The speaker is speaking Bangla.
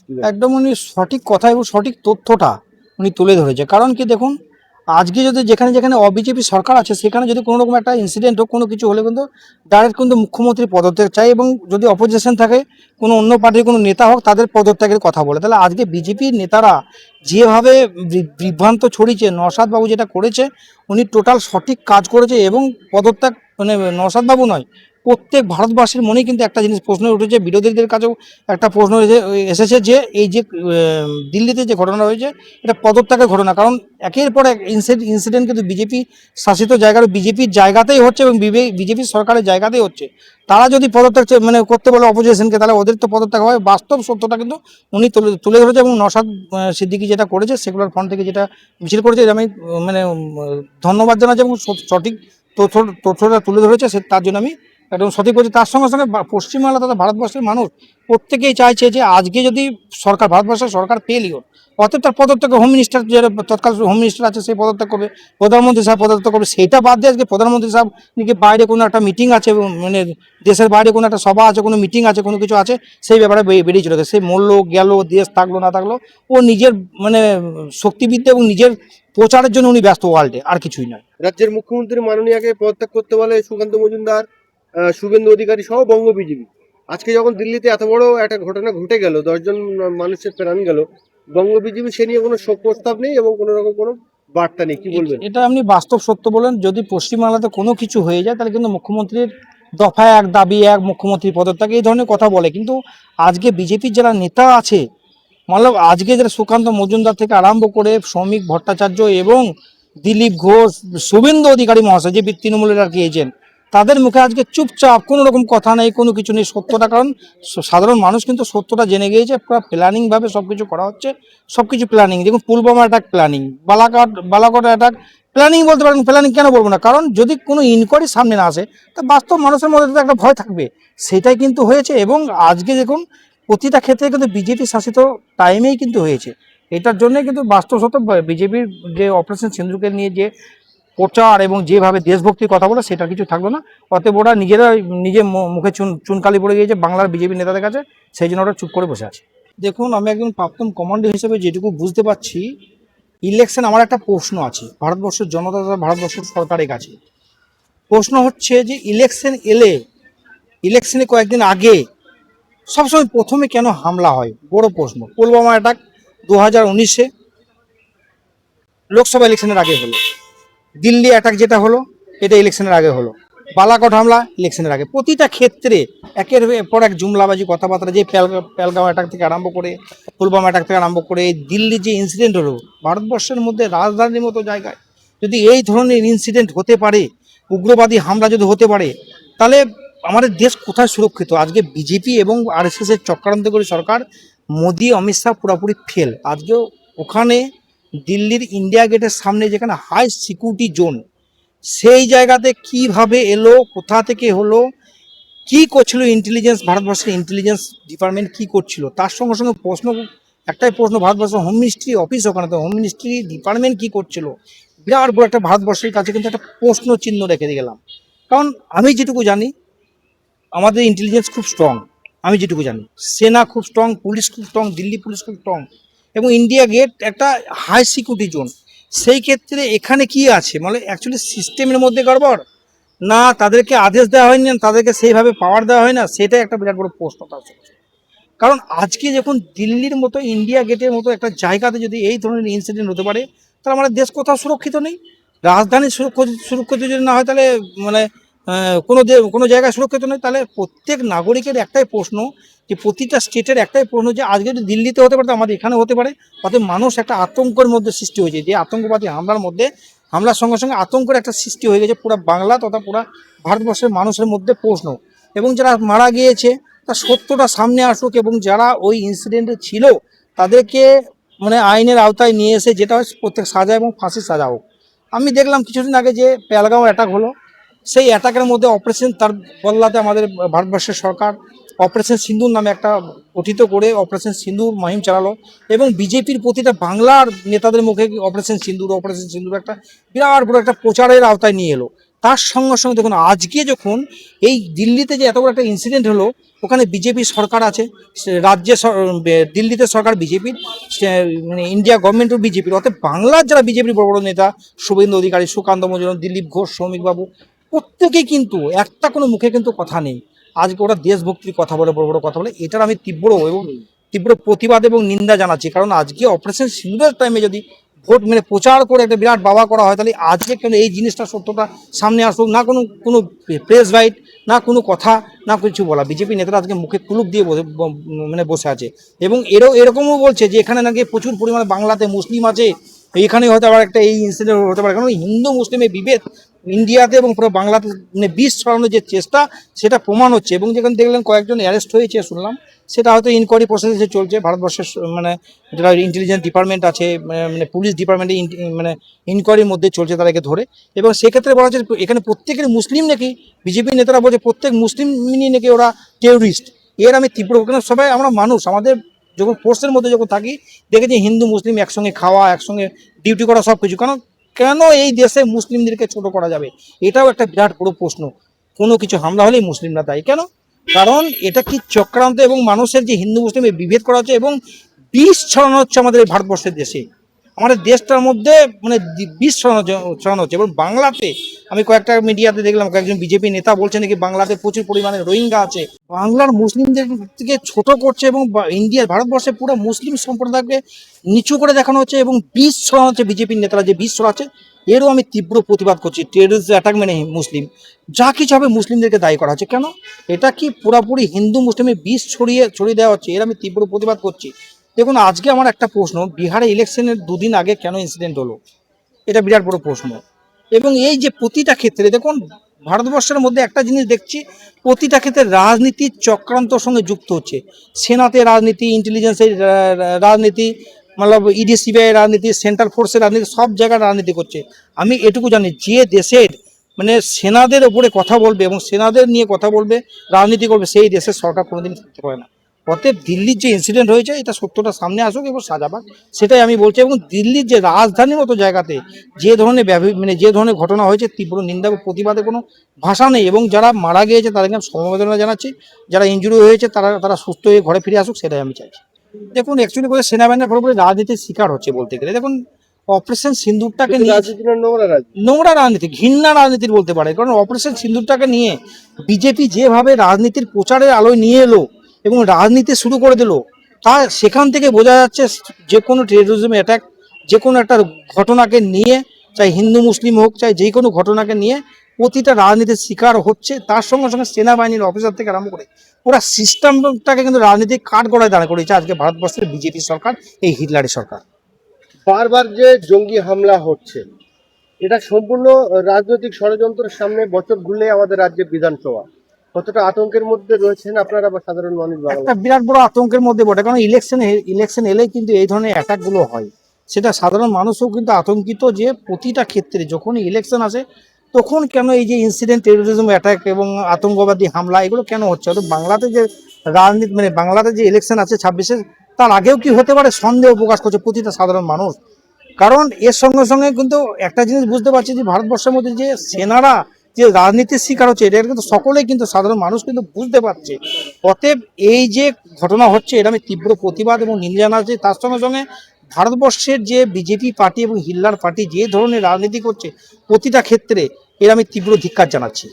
একদম উনি সঠিক কথা এবং সঠিক তথ্যটা উনি তুলে ধরেছে। কারণ কি দেখুন, আজকে যদি যেখানে যেখানে অবিজেপি সরকার আছে সেখানে যদি কোনো রকম একটা ইনসিডেন্ট হোক, কোনো কিছু হলে কিন্তু ডাইরেক্ট কিন্তু মুখ্যমন্ত্রী পদত্যাগ চাই, এবং যদি অপোজিশন থাকে কোনো অন্য পার্টির কোনো নেতা হোক তাদের পদত্যাগের কথা বলে। তাহলে আজকে বিজেপির নেতারা যেভাবে বিভ্রান্ত ছড়িয়েছে, নওশাদ বাবু যেটা করেছে উনি টোটাল সঠিক কাজ করেছে। এবং পদত্যাগ মানে নওশাদ বাবু নয়, প্রত্যেক ভারতবাসীর মনেই কিন্তু একটা জিনিস প্রশ্ন উঠেছে, বিরোধীদের কাছেও একটা প্রশ্ন এসেছে যে এই যে দিল্লিতে যে ঘটনা হয়েছে এটা পদত্যাগের ঘটনা। কারণ একের পর এক ইনসিডেন্ট কিন্তু বিজেপি শাসিত জায়গার বিজেপির জায়গাতেই হচ্ছে এবং বিজেপি সরকারের জায়গাতেই হচ্ছে। তারা যদি পদত্যাগ মানে করতে বলে অপোজিশনকে, তাহলে ওদের তো পদত্যাগ হবে। বাস্তব সত্যটা কিন্তু উনি তুলে ধরেছে। এবং নওশাদ সিদ্দিকী যেটা করেছে সেকুলার ফ্রন্ট থেকে যেটা মিছিল করেছে, আমি মানে ধন্যবাদ জানাচ্ছি। এবং সঠিক তথ্যটা তুলে ধরেছে, তার জন্য আমি একদম সঠিক বলছি। তার সঙ্গে সঙ্গে পশ্চিমবাংলা তথা ভারতবর্ষের মানুষ প্রত্যেকেই চাইছে যে আজকে যদি সরকার, ভারতবর্ষের সরকার ফেলিও, অতএব তার পদত্যাগ, হোম মিনিস্টার যে তৎকাল হোম মিনিস্টার আছে সেই পদত্যাগ করবে, প্রধানমন্ত্রী সাহেব পদত্যাগ করবে। সেইটা বাদ দিয়ে আজকে প্রধানমন্ত্রী সাহেব নাকি বাইরে কোনো একটা মিটিং আছে, মানে দেশের বাইরে কোনো একটা সভা আছে, কোনো মিটিং আছে, কোনো কিছু আছে, সেই ব্যাপারে বেরিয়ে চলে গেছে। সেই মরলো গেল, দেশ থাকলো না থাকলো, ও নিজের মানে শক্তিবিদ্যা এবং নিজের প্রচারের জন্য উনি ব্যস্ত ওয়ার্ল্ডে, আর কিছুই নয়। রাজ্যের মুখ্যমন্ত্রী মাননীয়াকে পদত্যাগ করতে বলে সুকান্ত মজুমদার, শুভেন্দু অধিকারী সহ বঙ্গ বিজেপি। আজকে যখন দিল্লিতে এত বড় একটা ঘটনা ঘটে গেল, 10 জন মানুষের প্রাণ গেল, বঙ্গ বিজেপি সে নিয়ে কোনো শোক প্রস্তাব নেই এবং কোনো রকম কোনো বার্তা নেই, কি বলবেন? এটা আপনি বাস্তব সত্য বলেন। যদি পশ্চিমবাংলাতে কোনো কিছু হয়ে যায় তাহলে কিন্তু মুখ্যমন্ত্রীর দফায় এক, দাবি এক, মুখ্যমন্ত্রী পদত্যাগ, এই ধরনের কথা বলে। কিন্তু আজকে বিজেপির যারা নেতা আছে, মতলব আজকে যারা সুকান্ত মজুমদার থেকে আরম্ভ করে শ্রমিক ভট্টাচার্য এবং দিলীপ ঘোষ, শুভেন্দু অধিকারী মহাশয় যে তৃণমূলের আর কি এজেন্ট, তাদের মুখে আজকে চুপচাপ, কোনো রকম কথা নেই, কোনো কিছু নেই সত্যটা। কারণ সাধারণ মানুষ কিন্তু সত্যটা জেনে গিয়েছে। পুরো প্ল্যানিংভাবে সব কিছু করা হচ্ছে, সব কিছু প্ল্যানিং। দেখুন, Pulwama attack planning, Balakot attack planning বলতে পারেন। প্ল্যানিং কেন বলবো না, কারণ যদি কোনো ইনকোয়ারি সামনে না আসে তা বাস্তব মানুষের মধ্যে তো একটা ভয় থাকবে। সেটাই কিন্তু হয়েছে। এবং আজকে দেখুন প্রতিটা ক্ষেত্রে কিন্তু বিজেপি শাসিত টাইমেই কিন্তু হয়েছে। এটার জন্য কিন্তু বাস্তব সত্য, বিজেপির যে অপারেশন সিন্দুরকে নিয়ে যে প্রচার এবং যেভাবে দেশভক্তির কথা বলে সেটা কিছু থাকলো না। অতএব ওরা নিজেরা নিজের মুখে চুনকালি পড়ে গিয়েছে বাংলার বিজেপি নেতাদের কাছে, সেই জন্য ওরা চুপ করে বসে আছে। দেখুন, আমি একজন প্রাক্তন কমান্ডার হিসেবে যেটুকু বুঝতে পারছি, ইলেকশন, আমার একটা প্রশ্ন আছে ভারতবর্ষের জনতা তথা ভারতবর্ষের সরকারের কাছে। প্রশ্ন হচ্ছে যে ইলেকশন এলে, ইলেকশনে কয়েকদিন আগে সবসময় প্রথমে কেন হামলা হয়? বড় প্রশ্ন। পুলওয়ামা অ্যাটাক 2019-এ লোকসভা ইলেকশনের আগে হলো। দিল্লি অ্যাটাক যেটা হলো এটা ইলেকশনের আগে হলো। বালাকোট হামলা ইলেকশনের আগে। প্রতিটা ক্ষেত্রে একের পর এক জুমলাবাজি কথাবার্তা, যে পেলগাঁও অ্যাটাক থেকে আরম্ভ করে, পুলওয়ামা অ্যাটাক থেকে আরম্ভ করে, দিল্লি যে ইনসিডেন্ট হলো, ভারতবর্ষের মধ্যে রাজধানীর মতো জায়গায় যদি এই ধরনের ইনসিডেন্ট হতে পারে, উগ্রবাদী হামলা যদি হতে পারে, তাহলে আমাদের দেশ কোথায় সুরক্ষিত? আজকে বিজেপি এবং আরএসএসের চক্রান্ত করে সরকার, মোদি অমিত শাহ পুরোপুরি ফেল। আজকেও ওখানে দিল্লির ইন্ডিয়া গেটের সামনে যেখানে হাই সিকিউরিটি জোন, সেই জায়গাতে কিভাবে এলো, কোথা থেকে হলো, কি করছিল ইন্টেলিজেন্স, ভারতবর্ষের ইন্টেলিজেন্স ডিপার্টমেন্ট কি করছিল? তার সঙ্গে সঙ্গে প্রশ্ন, একটাই প্রশ্ন, ভারতবর্ষের হোম মিনিস্ট্রি অফিস, ওখানে তো হোম মিনিস্ট্রি ডিপার্টমেন্ট কি করছিল? বিরাট বড় একটা ভারতবর্ষের কাছে কিন্তু একটা প্রশ্ন চিহ্ন রেখে দিয়ে গেলাম। কারণ আমি যেটুকু জানি, আমাদের ইন্টেলিজেন্স খুব স্ট্রং। আমি যেটুকু জানি, সেনা খুব স্ট্রং, পুলিশ খুব স্ট্রং, দিল্লি পুলিশ খুব স্ট্রং, এবং ইন্ডিয়া গেট একটা হাই সিকিউরিটি জোন। সেই ক্ষেত্রে এখানে কি আছে, মানে অ্যাকচুয়ালি সিস্টেমের মধ্যে গড়বড়, না তাদেরকে আদেশ দেওয়া হয়নি, না তাদেরকে সেইভাবে পাওয়ার দেওয়া হয় না, সেটাই একটা বিরাট বড় প্রশ্ন তার সঙ্গে। কারণ আজকে যখন দিল্লির মতো, ইন্ডিয়া গেটের মতো একটা জায়গাতে যদি এই ধরনের ইনসিডেন্ট হতে পারে, তাহলে আমাদের দেশ কোথাও সুরক্ষিত নেই। রাজধানী সুরক্ষিত যদি না হয়, তাহলে মানে কোনো জায়গায় সুরক্ষিত নেই। তাহলে প্রত্যেক নাগরিকের একটাই প্রশ্ন, যে প্রতিটা স্টেটের একটাই প্রশ্ন, যে আজকে যদি দিল্লিতে হতে পারে তো আমাদের এখানে হতে পারে। অর্থাৎ মানুষ একটা আতঙ্কের মধ্যে সৃষ্টি হয়েছে, যে আতঙ্কবাদী হামলার মধ্যে, হামলার সঙ্গে সঙ্গে আতঙ্কের একটা সৃষ্টি হয়ে গেছে পুরো বাংলা তথা পুরো ভারতবর্ষের মানুষের মধ্যে প্রশ্ন। এবং যারা মারা গিয়েছে তার সত্যটা সামনে আসুক, এবং যারা ওই ইনসিডেন্টে ছিল তাদেরকে মানে আইনের আওতায় নিয়ে এসে যেটা হয় প্রত্যেক সাজা এবং ফাঁসির সাজা হোক। আমি দেখলাম কিছুদিন আগে যে পেলগাঁও অ্যাটাক হলো, সেই অ্যাটাকের মধ্যে অপারেশন, তার বদলাতে আমাদের ভারতবর্ষের সরকার অপারেশন সিন্দুর নামে একটা গঠিত করে অপারেশন সিন্দুর মুহিম চালালো। এবং বিজেপির প্রতিটা বাংলার নেতাদের মুখে অপারেশন সিন্দুর একটা বিরাট বড় একটা প্রচারের আওতায় নিয়ে এলো। তার সঙ্গে সঙ্গে দেখুন আজকে যখন এই দিল্লিতে যে এত বড় একটা ইনসিডেন্ট হলো, ওখানে বিজেপি সরকার আছে, রাজ্যে দিল্লিতে সরকার বিজেপির, মানে ইন্ডিয়া গভর্নমেন্টও বিজেপির, অর্থাৎ বাংলার যারা বিজেপির বড় বড় নেতা, শুভেন্দু অধিকারী, সুকান্ত মজুমদার, দিলীপ ঘোষ, সৌমিকবাবু, প্রত্যেকেই কিন্তু একটা কোনো মুখে কিন্তু কথা নেই। আজকে ওরা দেশভক্তির কথা বলে, বড় বড় কথা বলে, এটার আমি তীব্র প্রতিবাদ এবং নিন্দা জানাচ্ছি। কারণ আজকে অপারেশন সিঁদুরের টাইমে যদি ভোট মানে প্রচার করে একটা বিরাট বাবা করা হয়, তাহলে আজকে কেন এই জিনিসটা সত্যটা সামনে আসুক না, কোনো প্রেস রাইট না, কোনো কথা না, কিছু বলা। বিজেপি নেতারা আজকে মুখে কুলুপ দিয়ে মানে বসে আছে, এবং এরকমও বলছে যে এখানে নাকি প্রচুর পরিমাণে বাংলাতে মুসলিম আছে, এখানে হয়তো আবার একটা এই ইনসিডেন্ট হতে পারে। কারণ হিন্দু মুসলিমের বিভেদ ইন্ডিয়াতে এবং পুরো বাংলাতে মানে বিষ ছড়ানোর যে চেষ্টা, সেটা প্রমাণ হচ্ছে। এবং যেখানে দেখলেন কয়েকজন অ্যারেস্ট হয়েছে শুনলাম, সেটা হয়তো ইনকোয়ারি প্রসেসে চলছে। ভারতবর্ষের মানে যারা ইন্টেলিজেন্স ডিপার্টমেন্ট আছে, মানে পুলিশ ডিপার্টমেন্টে মানে ইনকোয়ারির মধ্যে চলছে তাদেরকে ধরে। এবং সেক্ষেত্রে বলা হচ্ছে এখানে প্রত্যেকের মুসলিম নাকি, বিজেপি নেতারা বলছে প্রত্যেক মুসলিমই নাকি ওরা টেররিস্ট। এর আমি তীব্র, কেন সবাই আমরা মানুষ, আমাদের যখন ফোর্সের মধ্যে যখন থাকি দেখেছি হিন্দু মুসলিম একসঙ্গে খাওয়া, একসঙ্গে ডিউটি করা, সব কিছু। কেন এই দেশে মুসলিমদেরকে ছোট করা যাবে? এটাও একটা বিরাট বড় প্রশ্ন। কোনো কিছু হামলা হলেই মুসলিমরা দায়ী কেন? কারণ এটা কি চক্রান্ত, এবং মানুষের যে হিন্দু মুসলিমে বিভেদ করা হচ্ছে এবং বিষ ছড়ানো হচ্ছে আমাদের এই ভারতবর্ষের দেশে, আমাদের দেশটার মধ্যে মানে বিষ ছড়ানো হচ্ছে। এবং বাংলাতে আমি কয়েকটা মিডিয়াতে দেখলাম কয়েকজন বিজেপি নেতা বলছে নাকি বাংলাতে প্রচুর পরিমাণে রোহিঙ্গা আছে, বাংলার মুসলিমদের থেকে ছোট করছে, এবং ইন্ডিয়ার ভারতবর্ষে পুরো মুসলিম সম্প্রদায়কে নিচু করে দেখানো হচ্ছে, এবং বিষ ছড়ানো হচ্ছে। বিজেপির নেতারা যে বিষ ছড়াচ্ছে, এরও আমি তীব্র প্রতিবাদ করছি। টেররিস্ট অ্যাটাক মানে মুসলিম, যা কিছু হবে মুসলিমদেরকে দায়ী করা হচ্ছে। কেন? এটা কি পুরোপুরি হিন্দু মুসলিমের বিষ ছড়িয়ে দেওয়া হচ্ছে, এর আমি তীব্র প্রতিবাদ করছি। দেখুন আজকে আমার একটা প্রশ্ন, বিহারে ইলেকশনের দুদিন আগে কেন ইনসিডেন্ট হলো, এটা বিরাট বড় প্রশ্ন। এবং এই যে প্রতিটা ক্ষেত্রে দেখুন ভারতবর্ষের মধ্যে একটা জিনিস দেখছি, প্রতিটা ক্ষেত্রে রাজনীতির চক্রান্তর সঙ্গে যুক্ত হচ্ছে। সেনাতে রাজনীতি, ইন্টেলিজেন্সের রাজনীতি, মতলব ইডি সিবিআই রাজনীতি, সেন্ট্রাল ফোর্সের রাজনীতি, সব জায়গায় রাজনীতি করছে। আমি এটুকু জানি, যে দেশের মানে সেনাদের ওপরে কথা বলবে এবং সেনাদের নিয়ে কথা বলবে, রাজনীতি করবে, সেই দেশের সরকার কোনোদিন থাকতে পারে না। অতএব দিল্লির যে ইনসিডেন্ট হয়েছে, এটা সত্যটা সামনে আসুক এবং সাজাবাক, সেটাই আমি বলছি। এবং দিল্লির যে রাজধানীর মতো জায়গাতে যে ধরনের মানে যে ধরনের ঘটনা হয়েছে, তীব্র নিন্দা ও প্রতিবাদে কোনো ভাষা নেই। এবং যারা মারা গিয়েছে তাদেরকে আমি সমবেদনা জানাচ্ছি, যারা ইনজুরি হয়েছে তারা সুস্থ হয়ে ঘরে ফিরে আসুক, সেটাই আমি চাইছি। দেখুন অ্যাকচুয়ালি করে সেনাবাহিনীর পুরোপুরি রাজনীতির শিকার হচ্ছে বলতে গেলে। দেখুন অপারেশন সিন্দুরটাকে নিয়ে নোংরা রাজনীতি, ঘৃণা রাজনীতির বলতে পারে। কারণ অপারেশন সিন্দুরটাকে নিয়ে বিজেপি যেভাবে রাজনীতির প্রচারের আলোয় নিয়ে এলো এবং রাজনীতি শুরু করে দিল, তা সেখান থেকে বোঝা যাচ্ছে যে কোনো টেরোরিজম অ্যাটাক, যে কোনো একটা ঘটনাকে নিয়ে, চাই হিন্দু মুসলিম হোক, চাই যে কোনো ঘটনাকে নিয়ে প্রতিটা রাজনীতির শিকার হচ্ছে। তার সঙ্গে সঙ্গে সেনাবাহিনীর অফিসার থেকে আরম্ভ করে পুরো সিস্টেমটাকে কিন্তু রাজনীতিক কাঠগড়ায় দাঁড় করেছে আজকে ভারতবর্ষের বিজেপি সরকার, এই হিটলারি সরকার। বারবার যে জঙ্গি হামলা হচ্ছে, এটা সম্পূর্ণ রাজনৈতিক ষড়যন্ত্রের সামনে বছর ঘুরলে আমাদের রাজ্যে বিধানসভা কতটা আতঙ্কের মধ্যে রয়েছেন আপনারা বা সাধারণ মানুষ? একটা বিরাট বড় আতঙ্কের মধ্যে বটে। কারণ ইলেকশন এলেই কিন্তু এই ধরনের অ্যাটাকগুলো হয়, সেটা সাধারণ মানুষও কিন্তু আতঙ্কিত যে প্রতিটা ক্ষেত্রে যখনই ইলেকশন আসে তখন কেন এই যে ইনসিডেন্ট, টেরোরিজম অ্যাটাক এবং আতঙ্কবাদী হামলা, এগুলো কেন হচ্ছে? তো বাংলাতে যে রাজনীতি মানে বাংলাতে যে ইলেকশন আছে 26-এ, তার আগেও কি হতে পারে সন্দেহ প্রকাশ করছে প্রতিটা সাধারণ মানুষ। কারণ এর সঙ্গে সঙ্গে কিন্তু একটা জিনিস বুঝতে পারছি যে ভারতবর্ষের মধ্যে যে সেনারা যে রাজনীতির শিকার হচ্ছে, এটা কিন্তু সকলেই কিন্তু সাধারণ মানুষ কিন্তু বুঝতে পারছে। অতএব এই যে ঘটনা হচ্ছে, এটা আমি তীব্র প্রতিবাদ এবং নিন্দা জানাচ্ছি। তার সঙ্গে সঙ্গে ভারতবর্ষের যে বিজেপি পার্টি এবং হিটলার পার্টি যে ধরনের রাজনীতি করছে প্রতিটা ক্ষেত্রে, এর আমি তীব্র ধিক্কার জানাচ্ছি।